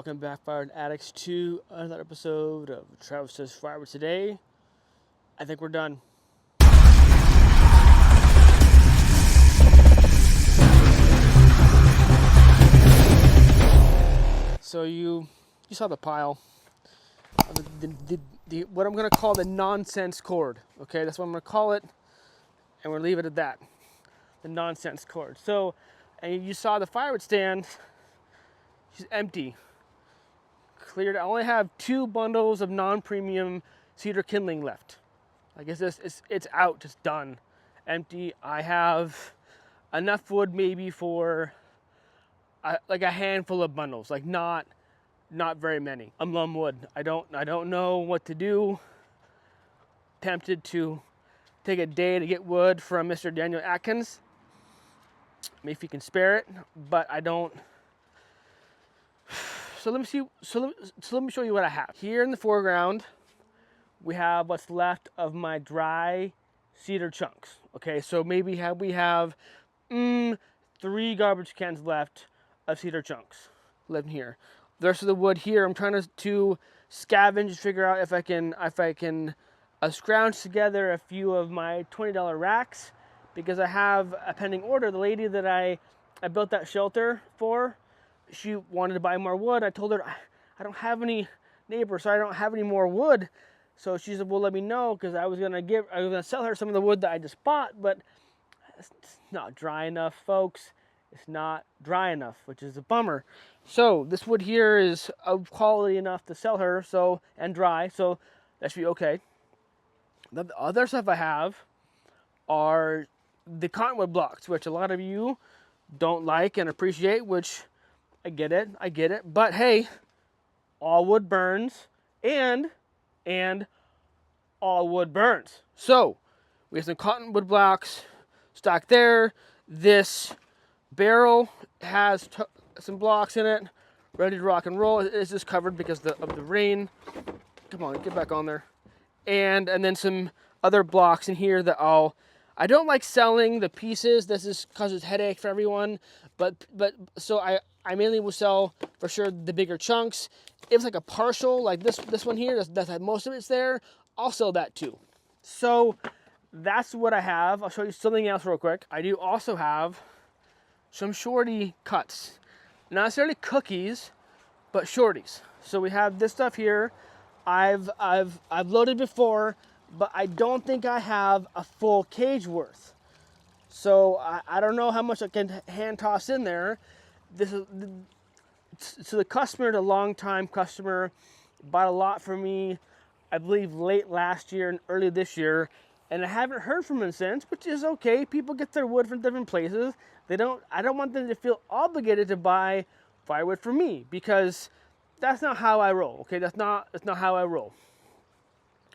Welcome back, Firewood Addicts, to another episode of Travis's Firewood. Today, I think we're done. So you saw the pile of the what I'm going to call the nonsense cord. Okay, that's what I'm going to call it, and we'll leave it at that. The nonsense cord. So, and you saw the firewood stand. She's empty. Cleared. I only have 2 bundles of non-premium cedar kindling left. I guess it's out, just done, empty. I have enough wood maybe for like a handful of bundles, like not very many. I'm lum wood. I don't know what to do. Tempted to take a day to get wood from Mr. Daniel Atkins. Maybe if he can spare it, but I don't. So let me see. So let me show you what I have here in the foreground. We have what's left of my dry cedar chunks. Okay, so maybe we have 3 garbage cans left of cedar chunks left here. The rest of the wood here, I'm trying to scavenge, figure out if I can scrounge together a few of my $20 racks, because I have a pending order. The lady that I built that shelter for, she wanted to buy more wood. I told her I don't have any neighbors, so I don't have any more wood. So she said, well, let me know, because I was gonna sell her some of the wood that I just bought, but it's not dry enough, folks. It's not dry enough, which is a bummer. So this wood here is of quality enough to sell her, and dry, so that should be okay. The other stuff I have are the cottonwood blocks, which a lot of you don't like and appreciate, which I get it. But hey, all wood burns, and all wood burns. So we have some cottonwood blocks stocked there. This barrel has some blocks in it, ready to rock and roll. It's just covered because of the rain. Come on, get back on there. And then some other blocks in here that I don't like selling the pieces. This is causes headache for everyone. But so I mainly will sell for sure the bigger chunks. If it's like a partial, like this one here, that's most of it's there, I'll sell that too. So that's what I have. I'll show you something else real quick. I do also have some shorty cuts. Not necessarily cookies, but shorties. So we have this stuff here. I've loaded before, but I don't think I have a full cage worth. So I don't know how much I can hand toss in there. So the customer, the long-time customer, bought a lot for me, I believe late last year and early this year, and I haven't heard from him since, which is okay. People get their wood from different places. I don't want them to feel obligated to buy firewood from me, because that's not how I roll. Okay, that's not how I roll.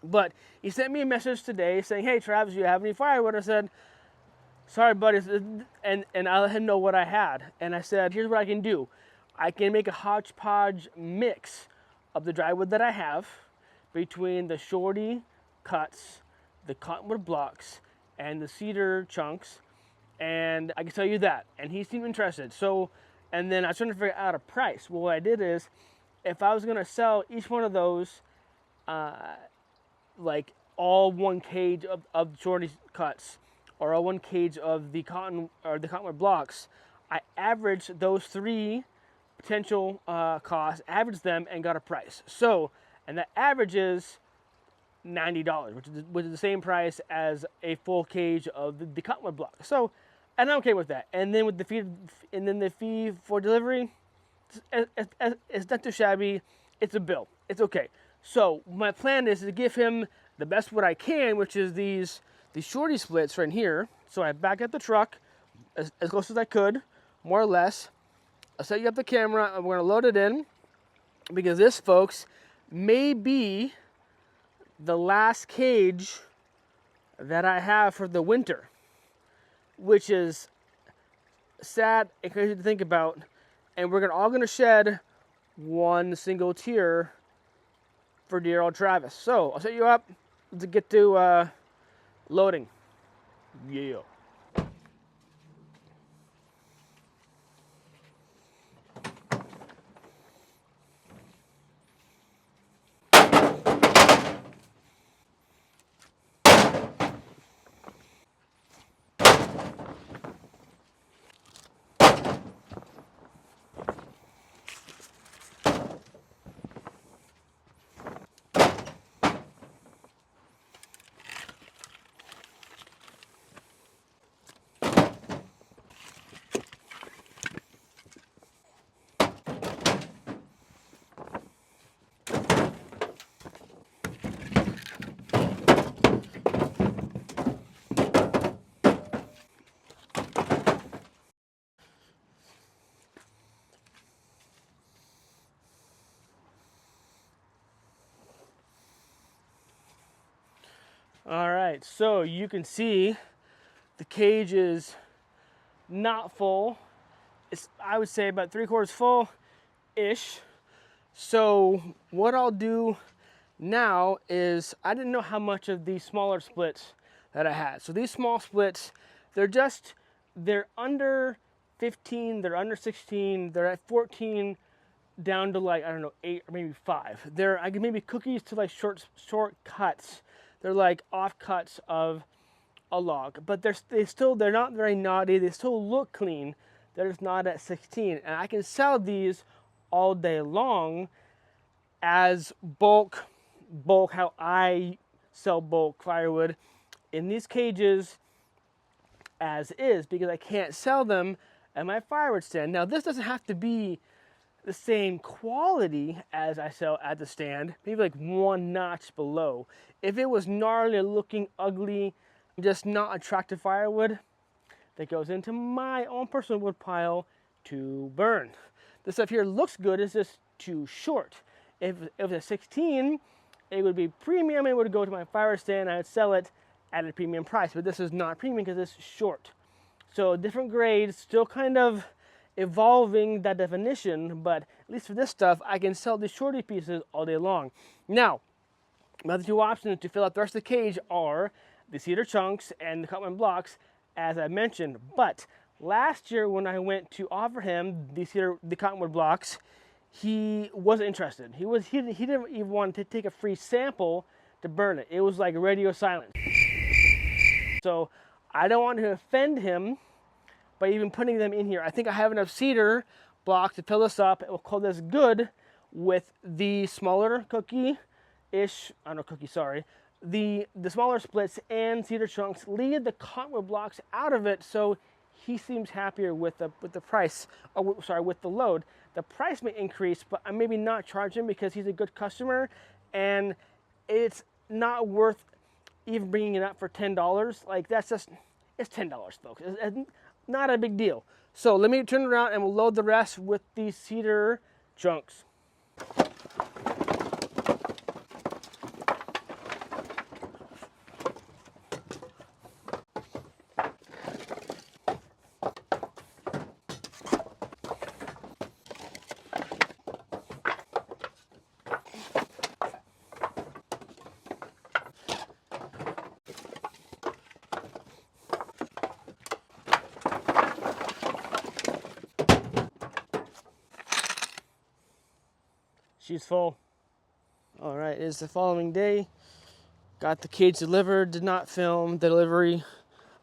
But he sent me a message today saying, "Hey Travis, do you have any firewood?" I said, "Sorry, buddy," and I let him know what I had, and I said, "Here's what I can do. I can make a hodgepodge mix of the dry wood that I have between the shorty cuts, the cottonwood blocks, and the cedar chunks, and I can tell you that." And he seemed interested. So, and then I was trying to figure out a price. Well, what I did is, if I was going to sell each one of those, like all 1 cage of shorty cuts, or all 1 cage of the cottonwood blocks, I averaged those 3 potential costs, averaged them, and got a price. So, and that average is $90, which is the same price as a full cage of the cottonwood block. So, and I'm okay with that. And then with the fee for delivery, it's not too shabby. It's a bill. It's okay. So my plan is to give him the best wood I can, which is these shorty splits right here. So I back up the truck as close as I could, more or less. I'll set you up the camera, and we're gonna load it in, because this, folks, may be the last cage that I have for the winter, which is sad and crazy to think about. And we're all gonna shed 1 single tear for dear old Travis. So I'll set you up to get to loading. Yeah. All right, so you can see the cage is not full. It's, I would say, about 3/4 full-ish. So what I'll do now is, I didn't know how much of these smaller splits that I had. So these small splits, they're under 15, they're under 16, they're at 14, down to like, I don't know, 8 or maybe 5. They're, I can maybe cookies to like short cuts. They're like offcuts of a log, but they're not very naughty. They still look clean. They're just not at 16, and I can sell these all day long as bulk how I sell bulk firewood in these cages as is, because I can't sell them at my firewood stand. Now this doesn't have to be the same quality as I sell at the stand, maybe like one notch below. If it was gnarly looking, ugly, just not attractive firewood that goes into my own personal wood pile to burn. This stuff here looks good, it's just too short. If it was a 16, it would be premium, it would go to my fire stand, I would sell it at a premium price, but this is not premium because it's short. So different grades, still kind of evolving that definition, but at least for this stuff, I can sell these shorty pieces all day long. Now, my other two options to fill out the rest of the cage are the cedar chunks and the cutman blocks, as I mentioned. But last year when I went to offer him the cottonwood blocks, he wasn't interested. He didn't even want to take a free sample to burn it. It was like radio silence. So I don't want to offend him by even putting them in here. I think I have enough cedar blocks to fill this up. We'll call this good with the smaller cookie-ish, I don't know, cookie, sorry. The smaller splits and cedar chunks, leave the cottonwood blocks out of it, so he seems happier with the price, with the load. The price may increase, but I maybe not charge him because he's a good customer, and it's not worth even bringing it up for $10. Like, that's just, it's $10, folks. It's not a big deal. So let me turn around and we'll load the rest with these cedar chunks. She's full. All right, it's the following day. Got the cage delivered, did not film the delivery.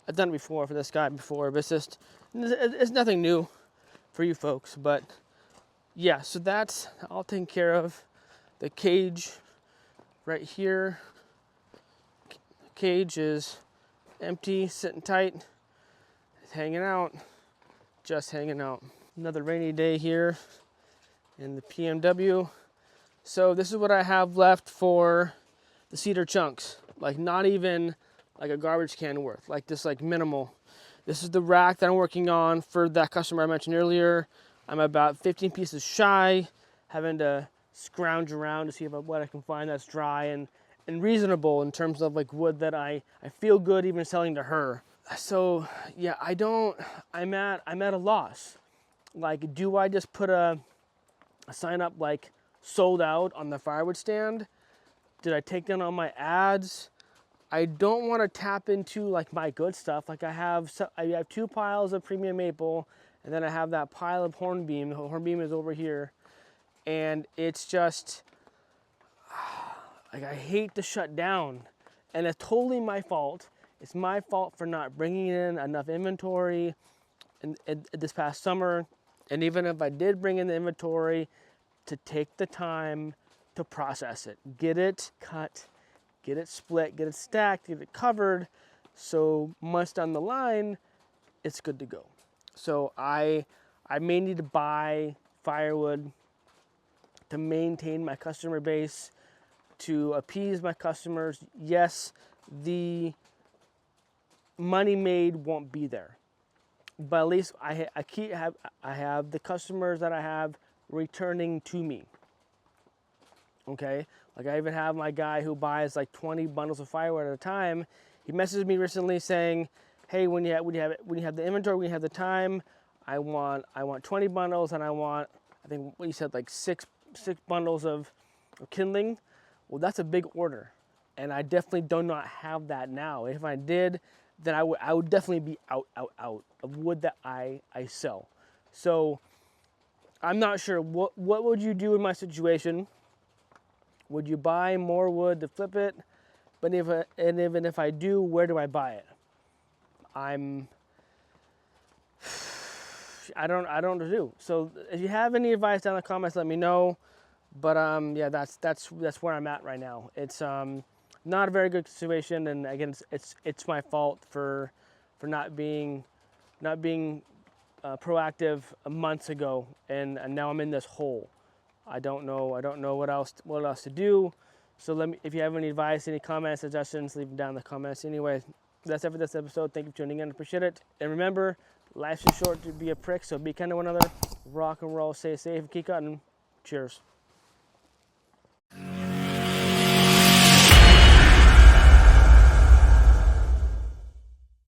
I've done it before for this guy before, but it's nothing new for you folks. But yeah, so that's all taken care of. The cage right here, the cage is empty, sitting tight. It's hanging out, just hanging out. Another rainy day here in the PMW. So this is what I have left for the cedar chunks. Like, not even like a garbage can worth, like just like minimal. This is the rack that I'm working on for that customer I mentioned earlier. I'm about 15 pieces shy, having to scrounge around to see what I can find that's dry and reasonable in terms of like wood that I feel good even selling to her. So yeah, I'm at a loss. Like, do I just put a sign up like sold out on the firewood stand? Did I take down all my ads? I don't want to tap into like my good stuff. Like I have 2 piles of premium maple, and then I have that pile of hornbeam. The hornbeam is over here, and it's just like, I hate to shut down, and it's totally my fault. It's my fault for not bringing in enough inventory in this past summer, and even if I did bring in the inventory, to take the time to process it, get it cut, get it split, get it stacked, get it covered, so months down the line, it's good to go. So I may need to buy firewood to maintain my customer base, to appease my customers. Yes, the money made won't be there, but at least I have the customers that I have returning to me. Okay, Like I even have my guy who buys like 20 bundles of firewood at a time. He messaged me recently saying, "Hey, when you have the inventory, when you have the time, I want 20 bundles, and I want, I think what you said, like six bundles of kindling." Well, that's a big order, and I definitely do not have that now. If I did, then I would definitely be out of wood that I sell. So I'm not sure what would you do in my situation. Would you buy more wood to flip it? But even if I do, where do I buy it? I don't know what to do. So if you have any advice down in the comments, let me know. But yeah, that's where I'm at right now. It's not a very good situation, and again, it's my fault for not being proactive months ago, and now I'm in this hole. I don't know what else to do. So let me, if you have any advice, any comments, suggestions, leave them down in the comments. Anyway, that's it for this episode. Thank you for tuning in. Appreciate it. And remember, life's too short to be a prick, so be kind to one another. Rock and roll, stay safe, and keep cutting. Cheers.